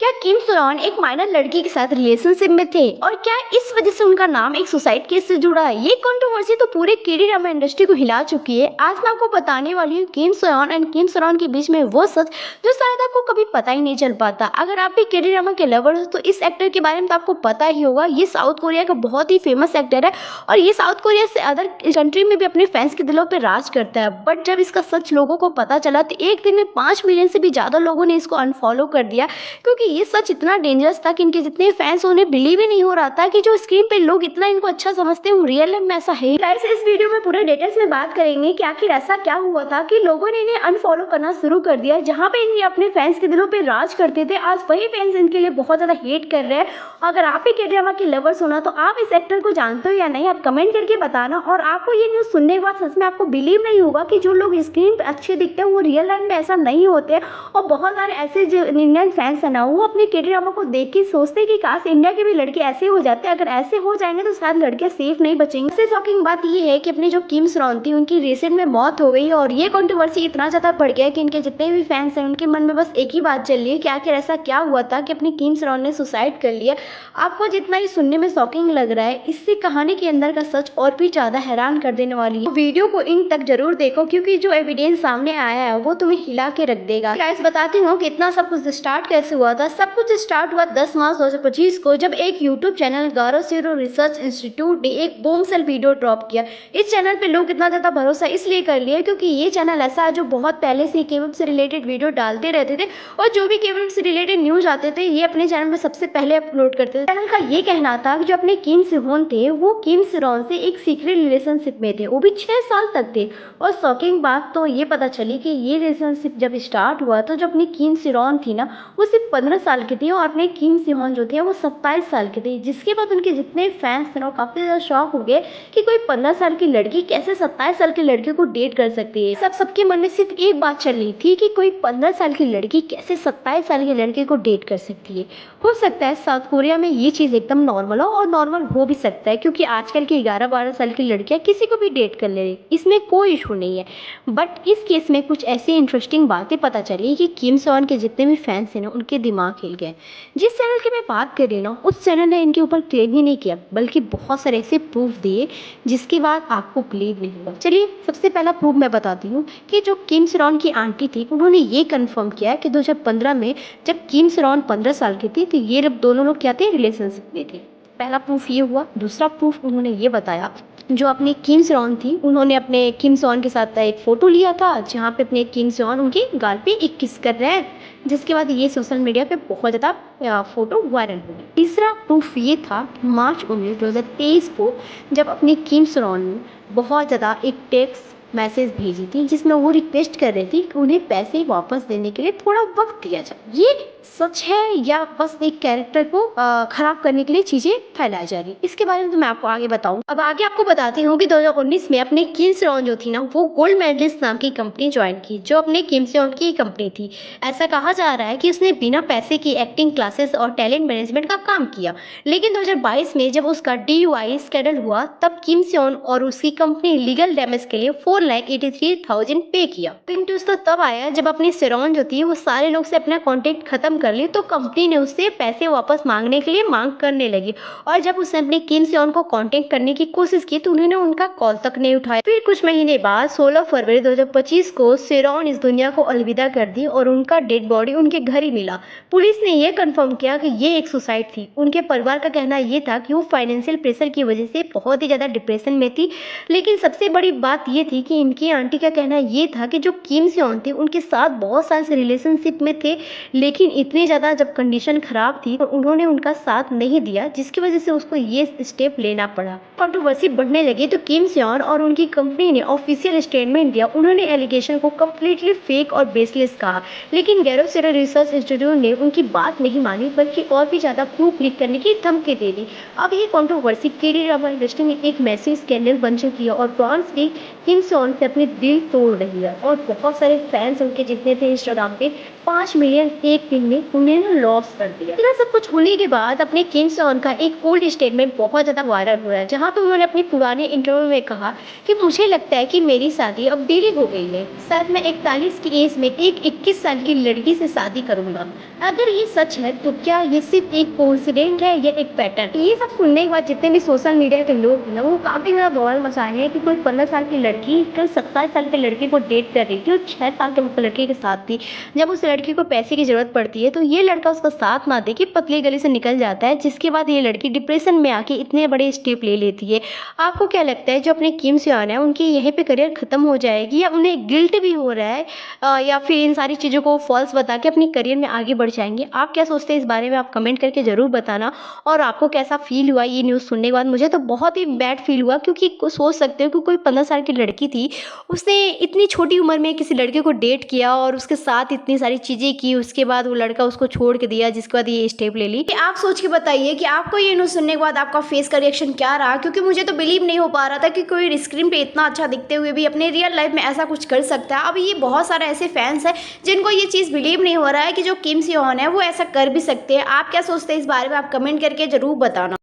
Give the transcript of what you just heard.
क्या किम सोन एक माइनर लड़की के साथ रिलेशनशिप में थे और क्या इस वजह से उनका नाम एक सुसाइड केस से जुड़ा है? ये कंट्रोवर्सी तो पूरे के ड्रामा इंडस्ट्री को हिला चुकी है। आज मैं आपको बताने वाली हूँ किम सोन एंड किम सोन के बीच में वो सच जो शायद आपको कभी पता ही नहीं चल पाता। अगर आप भी के ड्रामा के लवर हो तो इस एक्टर के बारे में तो आपको पता ही होगा। ये साउथ कोरिया का बहुत ही फेमस एक्टर है और ये साउथ कोरिया से अदर कंट्री में भी अपने फैंस के दिलों पर राज करता है। बट जब इसका सच लोगों को पता चला तो एक दिन में 5 मिलियन से भी ज्यादा लोगों ने इसको अनफॉलो कर दिया, क्योंकि ये सच इतना डेंजरस था कि इनके जितने फैंस उन्हें बिलीव ही नहीं हो रहा था कि जो स्क्रीन पे लोग इतना इनको अच्छा समझते हैं रियल लाइफ में ऐसा है। गाइस, इस वीडियो में पूरे डिटेल्स में बात करेंगे कि आखिर ऐसा क्या हुआ था कि लोगों ने इन्हें अनफॉलो करना शुरू कर दिया। जहां पे इन्हें अपने फैंस के दिलों पे राज करते थे, आज वही फैंस इनके लिए बहुत ज्यादा हेट कर रहे हैं। अगर आप ही के ड्रामा के लवर्स होना तो आप इस एक्टर को जानते हो या नहीं, आप कमेंट करके बताना। और आपको ये न्यूज सुनने के बाद सच में आपको बिलीव नहीं होगा कि जो लोग स्क्रीन पे अच्छे दिखते हैं वो रियल लाइफ में ऐसा नहीं होते। और बहुत सारे ऐसे जो इंडियन फैंस है ना, वो अपने के ड्रामा को देख के सोचते हैं कि काश इंडिया के भी लड़के ऐसे हो जाते हैं। अगर ऐसे हो जाएंगे तो शायद लड़कियां सेफ नहीं बचेंगी। सबसे शॉकिंग बात ये है कि अपनी जो किम सरोन थी उनकी रिसेंट में मौत हो गई और ये कंट्रोवर्सी इतना ज्यादा बढ़ गया कि इनके जितने भी फैंस हैं उनके मन में बस एक ही बात चल रही है कि आखिर ऐसा क्या हुआ था कि अपनी किम सरोन ने सुसाइड कर लिया। आपको जितना ये सुनने में शॉकिंग लग रहा है, इससे कहानी के अंदर का सच और भी ज्यादा हैरान कर देने वाली है। वीडियो को इन तक जरूर देखो क्योंकि जो एविडेंस सामने आया है वो तुम्हें हिला के रख देगा। गाइस, बताती हूँ कि इतना सब कुछ स्टार्ट कैसे हुआ था। सब कुछ स्टार्ट हुआ 10 मार्च 2025 को, जब एक यूट्यूब चैनल गौरव सीरो रिसर्च इंस्टीट्यूट ने एक बूमसेल वीडियो ड्रॉप किया। इस चैनल पे लोग इतना ज्यादा भरोसा इसलिए कर लिया क्योंकि ये चैनल ऐसा है जो बहुत पहले से केवल से रिलेटेड वीडियो डालते रहते थे और जो भी केवल से रिलेटेड न्यूज आते थे ये अपने चैनल में सबसे पहले अपलोड करते थे। चैनल का ये कहना था कि जो अपने किम सिहोन थे वो किम सिरोन से एक सीक्रेट रिलेशनशिप में थे, वो भी 6 साल तक थे। और शॉकिंग बात तो ये पता चली कि ये रिलेशनशिप जब स्टार्ट हुआ तो जो अपनी किम सिरोन थी ना वो सिर्फ 15 साल की थी और अपने किम सिहोन जो थे वो 27 साल के थे। जिसके बाद उनके जितने फैंस थे ना वो काफी ज्यादा शॉक हो गए कि कोई 15 साल की लड़की कैसे 27 साल के लड़के को डेट कर सकती है। सबके मन में सिर्फ एक बात चल रही थी कि कोई 15 साल की लड़की कैसे 27 साल के लड़के को डेट कर सकती है। हो सकता है साउथ कोरिया में ये चीज़ एकदम नॉर्मल हो और नॉर्मल हो भी सकता है क्योंकि आजकल की 11-12 साल की लड़कियां किसी को भी डेट कर ले रही, इसमें कोई इशू नहीं है। बट इस केस में कुछ ऐसी इंटरेस्टिंग बातें पता चली कि किम सॉन के जितने भी फैंस हैं ना उनके दिमाग हिल गए। जिस चैनल की मैं बात कर रही हूँ ना उस चैनल ने इनके ऊपर क्लेम ही नहीं किया बल्कि बहुत सारे ऐसे प्रूफ दिए जिसके बाद आपको बिलीव नहीं होगा। चलिए, सबसे पहला प्रूफ मैं बताती हूँ कि जो किम सॉन की आंटी थी उन्होंने ये कंफर्म किया कि 2015 में जब किम सरोन 15 साल की थी तो ये जब दोनों लोग क्या थे रिलेशनशिप में थे। पहला प्रूफ ये हुआ। दूसरा प्रूफ उन्होंने ये बताया जो अपनी किम सरोन थी उन्होंने अपने किम सॉन के साथ एक फोटो लिया था जहाँ पे अपने किम सॉन उनके गाल पे एक किस कर रहे हैं, जिसके बाद ये सोशल मीडिया पे बहुत ज़्यादा फोटो वायरल हो गई। तीसरा प्रूफ ये था मार्च 19 2023 को जब अपनी किम सरोन ने बहुत ज़्यादा एक टेक्स्ट मैसेज भेजी थी जिसमें वो रिक्वेस्ट कर रही थी कि उन्हें पैसे वापस देने के लिए थोड़ा वक्त दिया जाए। ये सच है या बस एक कैरेक्टर को खराब करने के लिए चीजें फैलाई जा रही, इसके बारे में तो मैं आपको आगे बताऊं। अब आगे आपको बताती हूँ कि 2019 में अपने किम सेओन जो थी ना वो गोल्ड मेडलिस्ट नाम की कंपनी ज्वाइन की जो अपने किम सेओन की कंपनी थी। ऐसा कहा जा रहा है कि उसने बिना पैसे की एक्टिंग क्लासेस और टैलेंट मैनेजमेंट का काम किया। लेकिन 2022 में जब उसका DUI स्कैंडल हुआ तब किम सेओन और उसकी कंपनी लीगल डैमेज के लिए 4,83,000 पे किया। पिन ट्विस्ट तो तब आया जब अपनी सेरोन जो थी वो सारे लोग से अपना कॉन्टेक्ट खत्म कर ली तो कंपनी ने उससे पैसे वापस मांगने के लिए मांग करने लगी। और जब उसने अपनी किम सेओन को कांटेक्ट करने की कोशिश की तो उन्होंने उनका कॉल तक नहीं उठाया। फिर कुछ महीने बाद 16 फरवरी 2025 को सेरोन इस दुनिया को अलविदा कर दी और उनका डेड बॉडी उनके घर ही मिला। पुलिस ने यह कंफर्म किया कि ये एक सुसाइड थी। उनके परिवार का कहना यह था कि वो फाइनेंशियल प्रेशर की वजह से बहुत ही ज्यादा डिप्रेशन में थी। लेकिन सबसे बड़ी बात ये थी कि इनकी आंटी का कहना ये था कि जो किम सेओन थे उनके साथ बहुत साल से रिलेशनशिप में थे, लेकिन इतने ज़्यादा जब कंडीशन खराब थी तो उन्होंने उनका साथ नहीं दिया जिसकी वजह से उसको ये स्टेप लेना पड़ा। कंट्रोवर्सी बढ़ने लगी तो किम सेओन और उनकी कंपनी ने ऑफिशियल स्टेटमेंट दिया। उन्होंने एलिगेशन को कम्प्लीटली फेक और बेसलेस कहा, लेकिन गैरो सेरो रिसर्च इंस्टीट्यूट ने उनकी बात नहीं मानी बल्कि और भी ज़्यादा प्रूफ लीक करने की धमकी दे दी। अब ये कंट्रोवर्सी के ड्रामा इंडस्ट्री में एक मैसिव स्कैंडल बन चुकी है और फ्रांस भी किम सेओन से अपने दिल तोड़ रही है और बहुत सारे फैंस उनके जितने थे इंस्टाग्राम पे 5 मिलियन एक दिन ने उन्हें लॉस कर दिया। इतना सब कुछ होने के बाद अपने किम सॉन का एक बोल्ड स्टेटमेंट बहुत ज़्यादा वायरल हुआ है, जहाँ पे उन्होंने अपनी पुराने इंटरव्यू में कहा कि मुझे लगता है कि मेरी शादी अब देरी हो गई है। शायद मैं 41 की एज में एक 21 साल की लड़की से शादी करूंगा। अगर ये सच है तो क्या ये सिर्फ एक कोइंसिडेंट है या एक पैटर्न? ये सब सुनने के बाद जितने भी सोशल मीडिया के लोग हैं ना, वो काफी ज्यादा बवाल मचाए हैं कि कोई 15 साल की लड़की कल 27 साल के लड़के को डेट कर रही थी और 6 साल के लड़के के साथ थी। जब उस लड़की को पैसे की जरूरत पड़ती है तो ये लड़का उसका साथ ना दे के पतली गली से निकल जाता है, जिसके बाद ये लड़की डिप्रेशन में आके इतने बड़े स्टेप ले लेती है। आपको क्या लगता है जो अपने किम सॉन है उनकी यहीं पे करियर खत्म हो जाएगी या उन्हें गिल्ट भी हो रहा है, या फिर इन सारी चीज़ों को फॉल्स बता के अपनी करियर में आगे बढ़ जाएंगे? आप क्या सोचते हैं इस बारे में? आप कमेंट करके ज़रूर बताना। और आपको कैसा फील हुआ ये न्यूज़ सुनने के बाद? मुझे तो बहुत ही बैड फील हुआ, क्योंकि सोच सकते हो कि कोई 15 साल की लड़की थी, उसने इतनी छोटी उम्र में किसी लड़के को डेट किया और उसके साथ इतनी सारी चीज़ें की, उसके बाद वो लड़का उसको छोड़ के दिया, जिसके बाद ये स्टेप ले ली। आप सोच के बताइए कि आपको ये न्यूज़ सुनने के बाद आपका फेस का रिएक्शन क्या रहा, क्योंकि मुझे तो बिलीव नहीं हो पा रहा था कि कोई स्क्रीन पे इतना अच्छा दिखते हुए भी अपने रियल लाइफ में ऐसा कुछ कर सकता है। अब ये बहुत सारे ऐसे फैंस हैं जिनको ये चीज़ बिलीव नहीं हो रहा है कि जो किम सॉन है वो ऐसा कर भी सकते हैं। आप क्या सोचते हैं इस बारे में? आप कमेंट करके ज़रूर बताना।